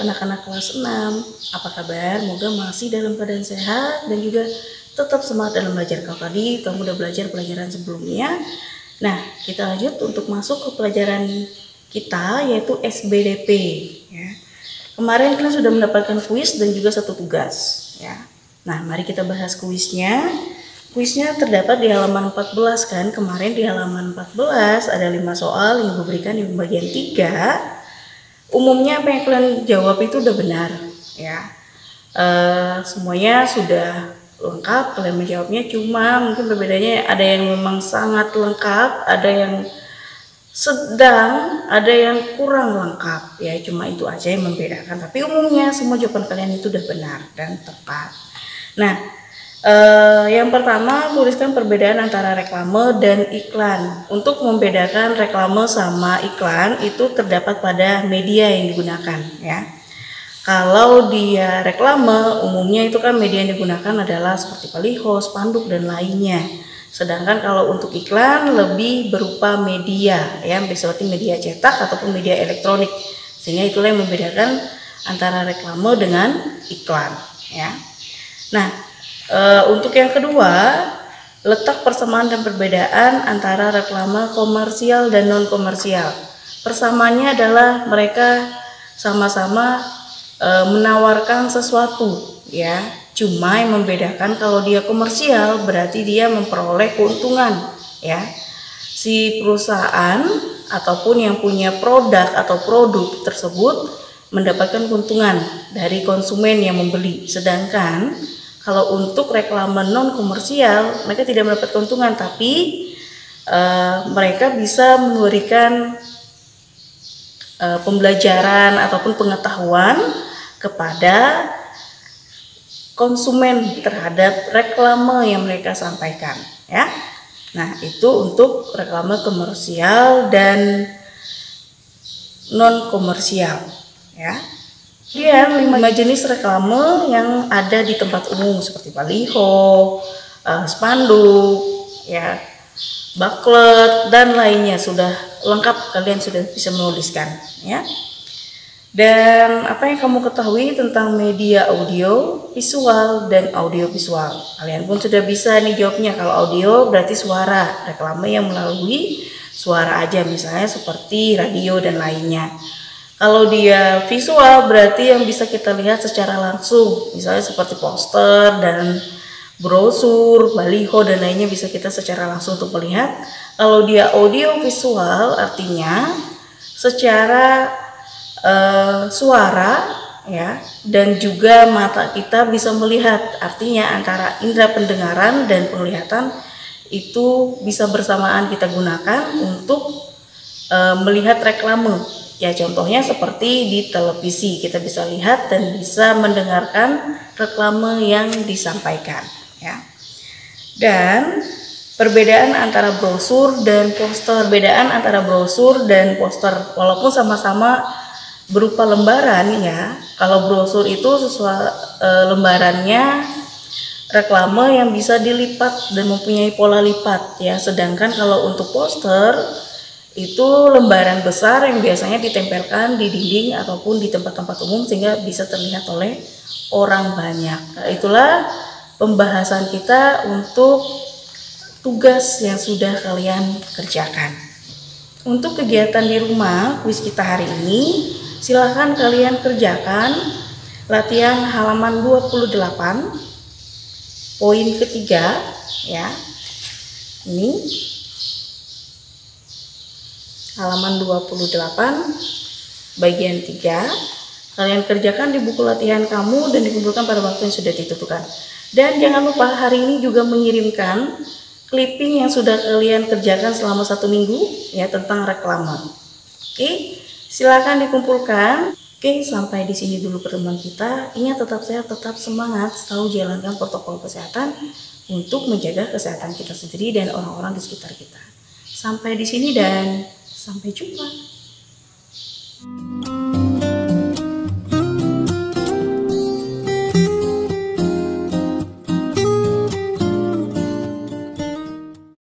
anak-anak kelas 6. Apa kabar? Moga masih dalam keadaan sehat dan juga tetap semangat dalam belajar. Kalau tadi kamu udah belajar pelajaran sebelumnya, nah kita lanjut untuk masuk ke pelajaran kita yaitu SBDP ya. Kemarin kalian sudah mendapatkan kuis dan juga satu tugas ya. Nah mari kita bahas kuisnya. Kuisnya terdapat di halaman 14 kan. Kemarin di halaman 14 ada 5 soal yang diberikan di bagian 3. Umumnya apa yang kalian jawab itu udah benar ya. Semuanya sudah lengkap kalian menjawabnya, cuma mungkin perbedaannya ada yang memang sangat lengkap, ada yang sedang, ada yang kurang lengkap ya, cuma itu aja yang membedakan. Tapi umumnya semua jawaban kalian itu udah benar dan tepat. Nah yang pertama, tuliskan perbedaan antara reklame dan iklan. Untuk membedakan reklame sama iklan itu terdapat pada media yang digunakan ya. Kalau dia reklame, umumnya itu kan media yang digunakan adalah seperti baliho, spanduk dan lainnya. Sedangkan kalau untuk iklan lebih berupa media ya, seperti media cetak ataupun media elektronik. Sehingga itulah yang membedakan antara reklame dengan iklan ya. Nah, untuk yang kedua, letak persamaan dan perbedaan antara reklame komersial dan non komersial. Persamaannya adalah mereka sama-sama menawarkan sesuatu ya. Cuma yang membedakan kalau dia komersial berarti dia memperoleh keuntungan ya. Si perusahaan ataupun yang punya produk atau produk tersebut mendapatkan keuntungan dari konsumen yang membeli. Sedangkan kalau untuk reklame non komersial mereka tidak mendapat keuntungan, tapi mereka bisa memberikan pembelajaran ataupun pengetahuan kepada konsumen terhadap reklame yang mereka sampaikan ya. Nah itu untuk reklame komersial dan non komersial ya. Kemudian 5 jenis reklame yang ada di tempat umum seperti baliho, spanduk, ya, booklet dan lainnya sudah lengkap, kalian sudah bisa menuliskan, ya. Dan apa yang kamu ketahui tentang media audio, visual dan audio visual? Kalian pun sudah bisa nih jawabnya. Kalau audio berarti suara, reklame yang melalui suara aja, misalnya seperti radio dan lainnya. Kalau dia visual berarti yang bisa kita lihat secara langsung, misalnya seperti poster dan brosur, baliho dan lainnya bisa kita secara langsung untuk melihat. Kalau dia audio visual artinya secara suara ya, dan juga mata kita bisa melihat, artinya antara indera pendengaran dan penglihatan itu bisa bersamaan kita gunakan untuk melihat reklame. Ya contohnya seperti di televisi kita bisa lihat dan bisa mendengarkan reklame yang disampaikan ya. Dan perbedaan antara brosur dan poster, perbedaan antara brosur dan poster walaupun sama-sama berupa lembaran ya. Kalau brosur itu lembarannya reklame yang bisa dilipat dan mempunyai pola lipat ya. Sedangkan kalau untuk poster itu lembaran besar yang biasanya ditempelkan di dinding ataupun di tempat-tempat umum sehingga bisa terlihat oleh orang banyak. Nah, itulah pembahasan kita untuk tugas yang sudah kalian kerjakan. Untuk kegiatan di rumah kuis kita hari ini, silahkan kalian kerjakan latihan halaman 28 poin ketiga ya. Ini halaman 28 bagian 3. Kalian kerjakan di buku latihan kamu dan dikumpulkan pada waktu yang sudah ditentukan. Dan jangan lupa hari ini juga mengirimkan clipping yang sudah kalian kerjakan selama 1 minggu ya tentang reklame. Oke, silakan dikumpulkan. Oke, sampai di sini dulu pertemuan kita. Ingat tetap sehat, tetap semangat, selalu jalankan protokol kesehatan untuk menjaga kesehatan kita sendiri dan orang-orang di sekitar kita. Sampai di sini dan sampai jumpa.